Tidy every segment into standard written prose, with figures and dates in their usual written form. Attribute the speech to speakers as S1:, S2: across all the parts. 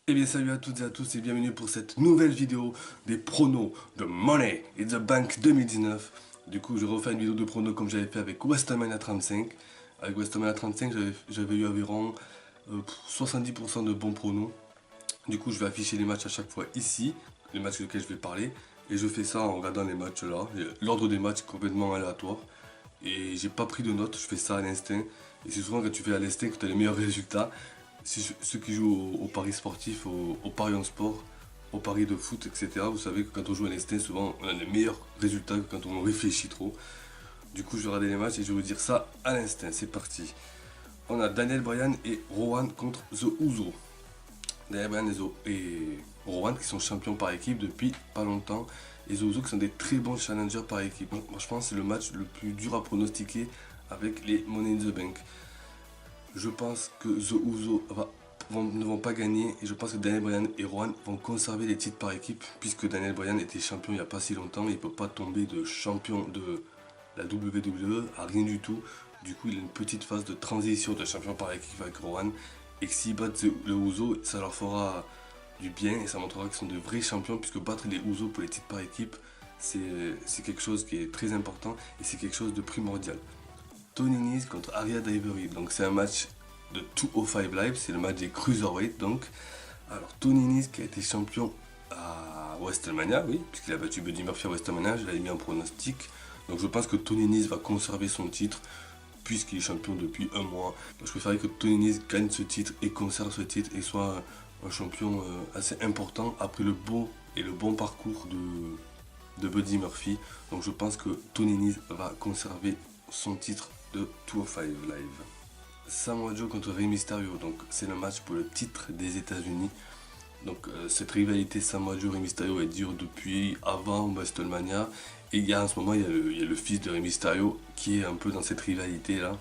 S1: Eh bien salut à toutes et à tous et bienvenue pour cette nouvelle vidéo des pronos de Money in the Bank 2019. Du coup je refais une vidéo de pronos comme j'avais fait avec WrestleMania 35. Avec WrestleMania 35 j'avais eu environ 70% de bons pronos. Du coup je vais afficher les matchs à chaque fois ici, les matchs auxquels je vais parler. Et je fais ça en regardant les matchs là. L'ordre des matchs est complètement aléatoire. Et j'ai pas pris de notes, je fais ça à l'instinct. Et c'est souvent quand tu fais à l'instinct que tu as les meilleurs résultats. Ceux qui jouent au paris sportif, au paris en sport, au paris de foot, etc. Vous savez que quand on joue à l'instinct, souvent on a les meilleurs résultats que quand on réfléchit trop. Du coup, je vais regarder les matchs et je vais vous dire ça à l'instinct. C'est parti. On a Daniel Bryan et Rowan contre The Uso. Daniel Bryan et Rowan qui sont champions par équipe depuis pas longtemps. Et The Uso qui sont des très bons challengers par équipe. Donc, moi, je pense que c'est le match le plus dur à pronostiquer avec les Money in the Bank. Je pense que The Uso ne vont pas gagner et je pense que Daniel Bryan et Rowan vont conserver les titres par équipe puisque Daniel Bryan était champion il n'y a pas si longtemps et il ne peut pas tomber de champion de la WWE à rien du tout. Du coup, il a une petite phase de transition de champion par équipe avec Rowan et que s'ils battent le Uso, ça leur fera du bien et ça montrera qu'ils sont de vrais champions puisque battre les Uso pour les titres par équipe, c'est quelque chose qui est très important et c'est quelque chose de primordial. Tony Nese contre Aria Ivory. Donc c'est un match de 205 Live, c'est le match des Cruiserweight donc. Alors Tony Nese qui a été champion à WrestleMania, oui, puisqu'il a battu Buddy Murphy à WrestleMania, je l'avais mis en pronostic. Donc je pense que Tony Nese va conserver son titre puisqu'il est champion depuis un mois. Donc je préférerais que Tony Nese gagne ce titre et conserve ce titre et soit un champion assez important après le beau et le bon parcours de Buddy Murphy. Donc je pense que Tony Nese va conserver son titre de 205 Live. Samoa Joe contre Rey Mysterio, donc c'est le match pour le titre des États-Unis. Donc cette rivalité Samoa Joe Rey Mysterio est dure depuis avant WrestleMania et il y a en ce moment il y a le fils de Rey Mysterio qui est un peu dans cette rivalité là.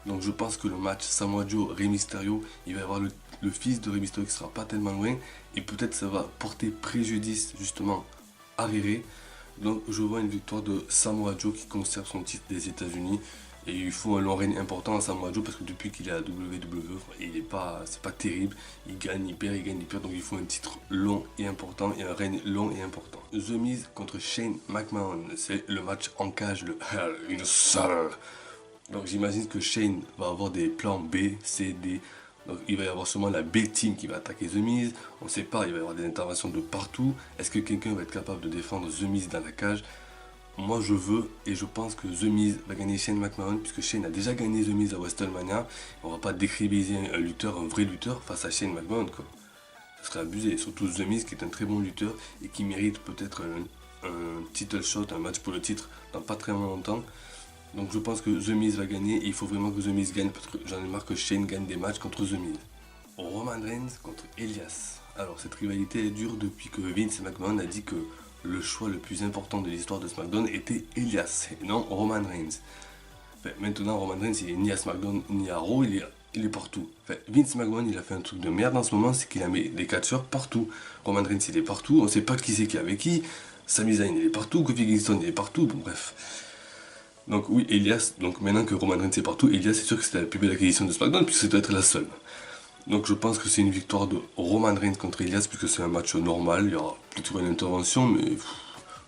S1: Donc je pense que le match Samoa Joe Rey Mysterio, il va y avoir le fils de Rey Mysterio qui sera pas tellement loin et peut-être ça va porter préjudice justement à Rey. Donc je vois une victoire de Samoa Joe qui conserve son titre des États-Unis. Et il faut un long règne important à Samoa Joe parce que depuis qu'il est à WWE, c'est pas terrible. Il gagne, il perd, il gagne, il perd. Donc il faut un titre long et important et un règne long et important. The Miz contre Shane McMahon, c'est le match en cage, le Hell in a Cell. Donc j'imagine que Shane va avoir des plans B, C, D. Donc il va y avoir sûrement la B-Team qui va attaquer The Miz. On ne sait pas, il va y avoir des interventions de partout. Est-ce que quelqu'un va être capable de défendre The Miz dans la cage? Moi je veux et je pense que The Miz va gagner Shane McMahon puisque Shane a déjà gagné The Miz à WrestleMania. On va pas décribiliser un lutteur, un vrai lutteur face à Shane McMahon quoi. Ça serait abusé. Surtout The Miz qui est un très bon lutteur et qui mérite peut-être un title shot, un match pour le titre dans pas très longtemps. Donc je pense que The Miz va gagner et il faut vraiment que The Miz gagne parce que j'en ai marre que Shane gagne des matchs contre The Miz. Roman Reigns contre Elias. Alors cette rivalité est dure depuis que Vince McMahon a dit que le choix le plus important de l'histoire de SmackDown était Elias et non Roman Reigns. Enfin, maintenant Roman Reigns il est ni à SmackDown ni à Raw, il est partout. Enfin, Vince McMahon il a fait un truc de merde en ce moment, c'est qu'il a mis les catcheurs partout. Roman Reigns il est partout, on sait pas qui c'est qui est avec qui. Sami Zayn il est partout, Kofi Kingston il est partout, bon bref. Donc oui, Elias, donc maintenant que Roman Reigns est partout, Elias c'est sûr que c'était la plus belle acquisition de SmackDown puisque ça doit être la seule. Donc je pense que c'est une victoire de Roman Reigns contre Elias puisque c'est un match normal, il y aura plutôt une intervention, mais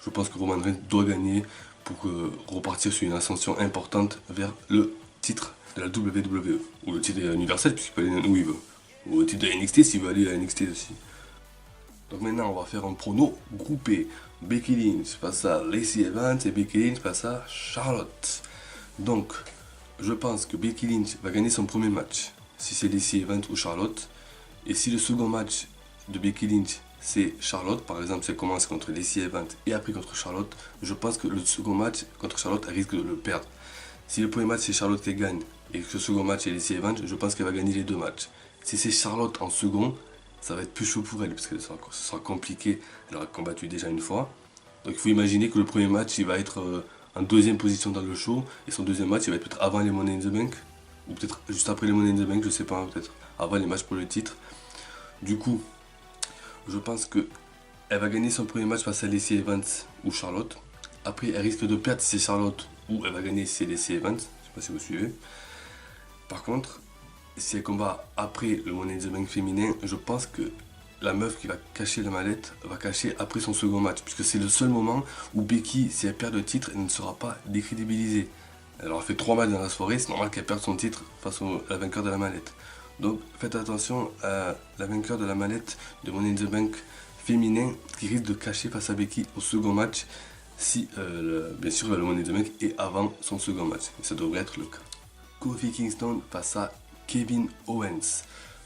S1: je pense que Roman Reigns doit gagner pour repartir sur une ascension importante vers le titre de la WWE, ou le titre universel puisqu'il peut aller où il veut, ou le titre de NXT s'il veut aller à NXT aussi. Donc maintenant, on va faire un prono groupé. Becky Lynch face à Lacey Evans et Becky Lynch face à Charlotte. Donc, je pense que Becky Lynch va gagner son premier match, si c'est Lacey Evans ou Charlotte. Et si le second match de Becky Lynch c'est Charlotte, par exemple, si elle commence contre Lacey Evans et après contre Charlotte, je pense que le second match contre Charlotte, elle risque de le perdre. Si le premier match c'est Charlotte qui gagne et que le second match est Lacey Evans, je pense qu'elle va gagner les deux matchs. Si c'est Charlotte en second, ça va être plus chaud pour elle parce que ce sera compliqué. Elle aura combattu déjà une fois. Donc il faut imaginer que le premier match il va être en deuxième position dans le show et son deuxième match il va être peut-être avant les Money in the Bank ou peut-être juste après les Money in the Bank, je sais pas, peut-être avant les matchs pour le titre. Du coup, je pense que elle va gagner son premier match face à Lacey Evans ou Charlotte. Après, elle risque de perdre si c'est Charlotte ou elle va gagner si c'est Lacey Evans. Je sais pas si vous suivez. Par contre, si elle combat après le Money in the Bank féminin, je pense que la meuf qui va cacher la mallette va cacher après son second match, puisque c'est le seul moment où Becky, si elle perd le titre, elle ne sera pas décrédibilisée. Elle aura fait 3 matchs dans la soirée, c'est normal qu'elle perde son titre face à la vainqueur de la mallette. Donc faites attention à la vainqueur de la mallette de Money in the Bank féminin qui risque de cacher face à Becky au second match, si bien sûr le Money in the Bank est avant son second match. Et ça devrait être le cas. Kofi Kingston face à Kevin Owens.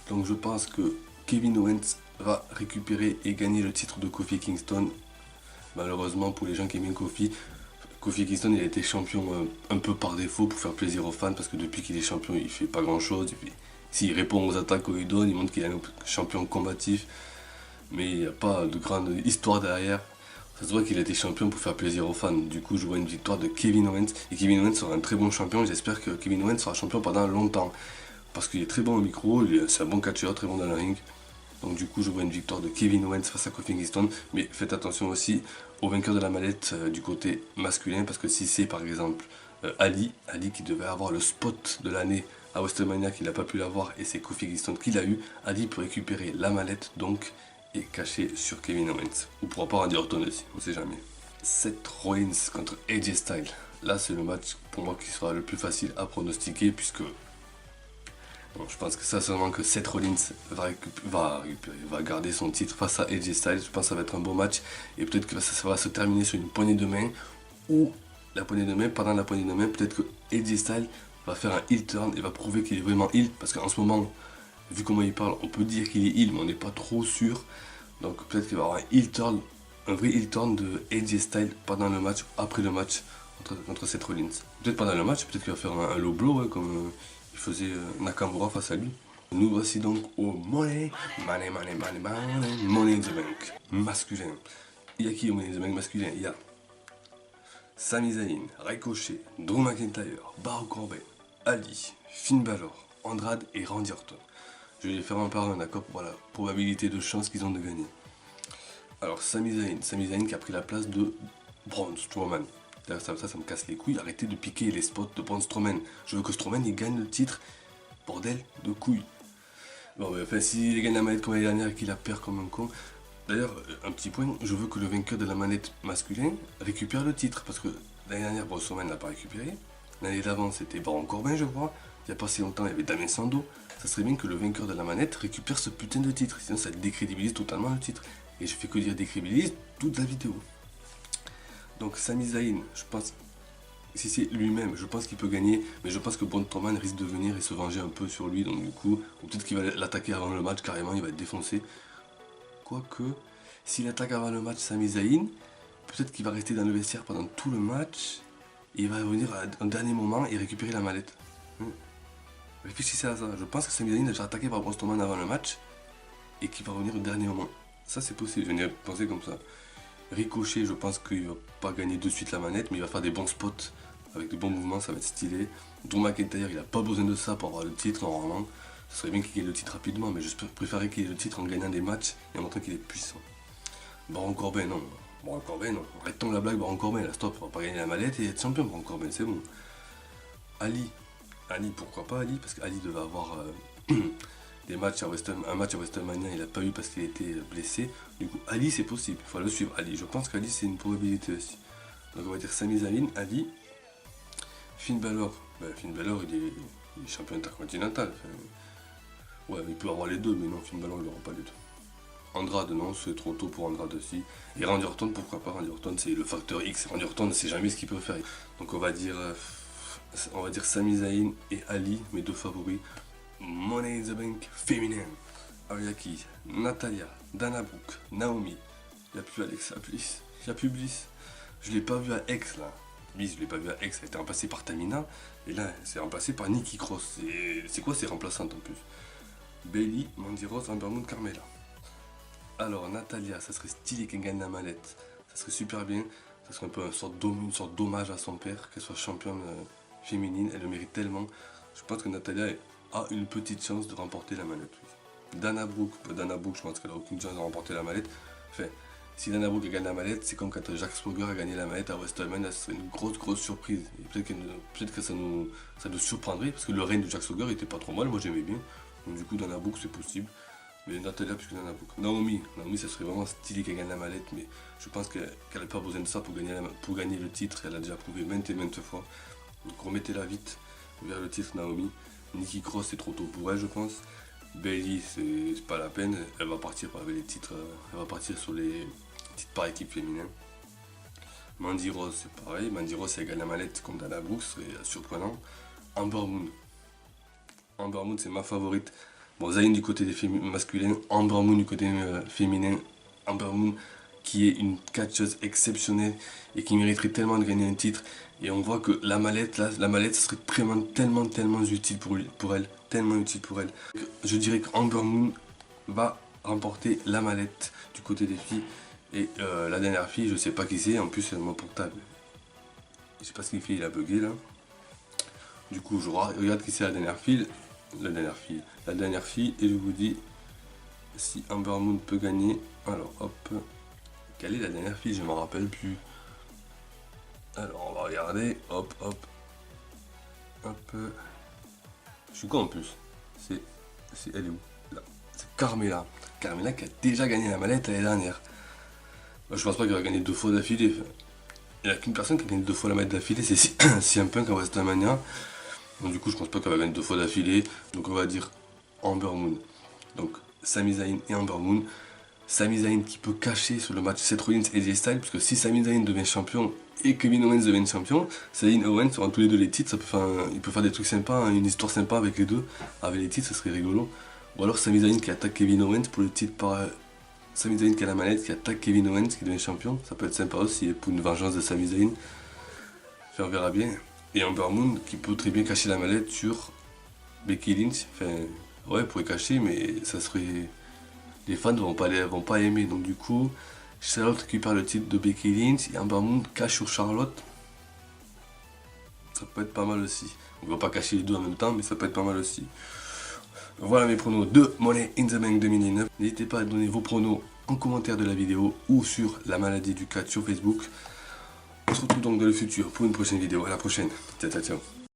S1: Donc je pense que Kevin Owens va récupérer et gagner le titre de Kofi Kingston. Malheureusement pour les gens qui aiment Kofi, Kofi Kingston il a été champion un peu par défaut pour faire plaisir aux fans parce que depuis qu'il est champion il fait pas grand chose. S'il répond aux attaques qu'on lui donne, il montre qu'il est un champion combatif, mais il n'y a pas de grande histoire derrière. Ça se voit qu'il a été champion pour faire plaisir aux fans. Du coup je vois une victoire de Kevin Owens et Kevin Owens sera un très bon champion. J'espère que Kevin Owens sera champion pendant longtemps parce qu'il est très bon au micro, c'est un bon catcheur, très bon dans le ring. Donc du coup je vois une victoire de Kevin Owens face à Kofi Kingston, mais faites attention aussi au vainqueur de la mallette du côté masculin, parce que si c'est par exemple Ali qui devait avoir le spot de l'année à WrestleMania, qu'il n'a pas pu l'avoir, et c'est Kofi Kingston qui l'a eu, Ali peut récupérer la mallette donc et cacher sur Kevin Owens. Ou pourra pas Randy Orton aussi, on sait jamais. Seth Rollins contre AJ Styles. Là c'est le match pour moi qui sera le plus facile à pronostiquer, puisque bon, je pense que ça seulement que Seth Rollins va garder son titre face à AJ Styles. Je pense que ça va être un beau match et peut-être que ça va se terminer sur une poignée de main, ou la poignée de main, pendant la poignée de main, peut-être que AJ Styles va faire un heel turn et va prouver qu'il est vraiment heel, parce qu'en ce moment, vu comment il parle, on peut dire qu'il est heel mais on n'est pas trop sûr. Donc peut-être qu'il va y avoir un vrai heel turn de AJ Styles pendant le match, après le match contre Seth Rollins. Peut-être pendant le match, peut-être qu'il va faire un low blow comme il faisait Nakamura face à lui. Nous voici donc au Money in the Bank masculin. Il y a qui au Money in the Bank masculin? Il y a Sami Zayn, Ricochet, Drew McIntyre, Baron Corbin, Ali, Finn Balor, Andrade et Randy Orton. Je vais les faire un par un, d'accord, pour la probabilité de chance qu'ils ont de gagner. Alors Sami Zayn qui a pris la place de Braun Strowman. Ça me casse les couilles, arrêtez de piquer les spots de Braun Strowman. Je veux que Strowman il gagne le titre, bordel de couilles. Bon, mais enfin, s'il gagne la manette comme l'année dernière et qu'il la perd comme un con. D'ailleurs, un petit point, je veux que le vainqueur de la manette masculin récupère le titre, parce que l'année dernière, Braun Strowman l'a pas récupéré. L'année d'avant, c'était Baron Corbin, je crois. Il n'y a pas si longtemps, il y avait Damien Sandow. Ça serait bien que le vainqueur de la manette récupère ce putain de titre, sinon ça décrédibilise totalement le titre. Et je fais que dire décrédibilise toute la vidéo. Donc Sami Zayn, je pense, si c'est lui-même, je pense qu'il peut gagner, mais je pense que Braun Strowman risque de venir et se venger un peu sur lui, donc du coup, ou peut-être qu'il va l'attaquer avant le match, carrément, il va être défoncé. Quoique, s'il attaque avant le match Sami Zayn, peut-être qu'il va rester dans le vestiaire pendant tout le match, et il va revenir à un dernier moment et récupérer la mallette. Réfléchissez à ça, je pense que Sami Zayn est déjà attaqué par Braun Strowman avant le match, et qu'il va revenir au dernier moment. Ça c'est possible, je n'ai pas pensé comme ça. Ricochet, je pense qu'il va pas gagner de suite la manette, mais il va faire des bons spots avec des bons mouvements, ça va être stylé. Drew McIntyre, il a pas besoin de ça pour avoir le titre normalement. Ce serait bien qu'il gagne le titre rapidement, mais je préférerais qu'il ait le titre en gagnant des matchs et en montrant qu'il est puissant. Baron Corbin, non. Baron Corbin, non. Arrêtons la blague, Baron Corbin, là, stop. On va pas gagner la mallette et être champion, Baron Corbin, c'est bon. Ali, pourquoi pas Ali, parce qu'Ali devait avoir des matchs un match à WrestleMania, il n'a pas eu parce qu'il était blessé. Du coup, Ali, c'est possible, il faut le suivre. Ali, je pense qu'Ali, c'est une probabilité aussi. Donc, on va dire Sami Zayn, Ali, Finn Balor. Finn Balor, il est champion intercontinental. Enfin, ouais, il peut avoir les deux, mais non, Finn Balor, il n'aura pas les deux. Andrade, non, c'est trop tôt pour Andrade aussi. Et Randy Orton, pourquoi pas? Randy Orton, c'est le facteur X. Randy Orton ne sait jamais ce qu'il peut faire. Donc, on va dire Sami Zayn et Ali, mes deux favoris. Money in the Bank féminin. Alors il y a qui? Natalia, Dana Brooke, Naomi. Il n'y a plus Alexa Bliss. Il n'y a plus Bliss. Je ne l'ai pas vu à X là. Bliss, je l'ai pas vu à X. Elle a été remplacée par Tamina. Et là, c'est remplacé par Nikki Cross. C'est quoi ces remplaçantes en plus? Bayley, Mandy Rose, Ember Moon, Carmella. Alors Natalia, ça serait stylé qu'elle gagne la mallette. Ça serait super bien. Ça serait un peu une sorte d'hommage à son père, qu'elle soit championne féminine. Elle le mérite tellement. Je pense que Natalia a une petite chance de remporter la mallette. Oui. Dana Brooke, je pense qu'elle a aucune chance de remporter la mallette. Enfin, si Dana Brooke gagne la mallette, c'est comme quand Jack Swagger a gagné la mallette à WrestleMania, là, ce serait une grosse surprise. Et peut-être que ça nous surprendrait, parce que le règne de Jack Swagger était pas trop mal, moi j'aimais bien. Donc du coup, Dana Brooke, c'est possible. Mais Natalia plus que Dana Brooke. Naomi, ça serait vraiment stylé qu'elle gagne la mallette, mais je pense qu'elle n'a pas besoin de ça pour gagner le titre. Elle a déjà prouvé maintes et maintes fois. Donc remettez-la vite vers le titre, Naomi. Nikki Cross, c'est trop tôt pour elle, je pense. Bayley, c'est pas la peine. Elle va partir avec les titres. Elle va partir sur les titres par équipe féminin. Mandy Rose, c'est pareil. Mandy Rose, elle gagne la mallette comme Dana Brooke, c'est surprenant. Amber Moon. Amber Moon, c'est ma favorite. Bon, Zayn du côté des masculins, Amber Moon du côté féminin. Amber Moon qui est une catcheuse exceptionnelle et qui mériterait tellement de gagner un titre. Et on voit que la mallette, là, ça serait tellement utile pour elle. Tellement utile pour elle. Je dirais qu'Amber Moon va remporter la mallette du côté des filles. Et la dernière fille, je sais pas qui c'est, en plus c'est mon portable. Je sais pas ce qu'il fait, il a bugué là. Du coup, je regarde qui c'est la dernière fille. La dernière fille, et je vous dis si Amber Moon peut gagner. Alors hop, quelle est la dernière fille, je m'en rappelle plus. Alors on va regarder, hop, je suis con en plus. C'est elle est où là? C'est Carmella qui a déjà gagné la mallette l'année dernière. Moi, je pense pas qu'elle va gagner 2 fois d'affilée. Il n'y a qu'une personne qui a gagné 2 fois la mallette d'affilée, c'est CM Punk à WrestleMania. Donc du coup, je pense pas qu'elle va gagner 2 fois d'affilée. Donc on va dire Amber Moon. Donc Sami Zayn et Amber Moon. Sami Zayn qui peut cacher sur le match Seth Rollins et AJ Styles, parce que si Sami Zayn devient champion et Kevin Owens devient champion, Zayn et Owens seront tous les deux les titres. Il peut faire des trucs sympas, hein, une histoire sympa avec les deux. Avec les titres, ça serait rigolo. Ou alors Sami Zayn qui attaque Kevin Owens pour le titre par... Sami Zayn qui a la manette, qui attaque Kevin Owens, qui devient champion. Ça peut être sympa aussi pour une vengeance de Sami Zayn. On verra bien. Et Amber Moon qui peut très bien cacher la mallette sur Becky Lynch. Enfin, ouais, pourrait cacher, mais ça serait... Les fans vont pas aimer. Donc du coup, Charlotte récupère le titre de Becky Lynch et Amber Moon cache sur Charlotte. Ça peut être pas mal aussi. On va pas cacher les deux en même temps, mais ça peut être pas mal aussi. Voilà mes pronos de Money in the Bank 2019. N'hésitez pas à donner vos pronos en commentaire de la vidéo ou sur la maladie du cat sur Facebook. On se retrouve donc dans le futur pour une prochaine vidéo. À la prochaine. Ciao.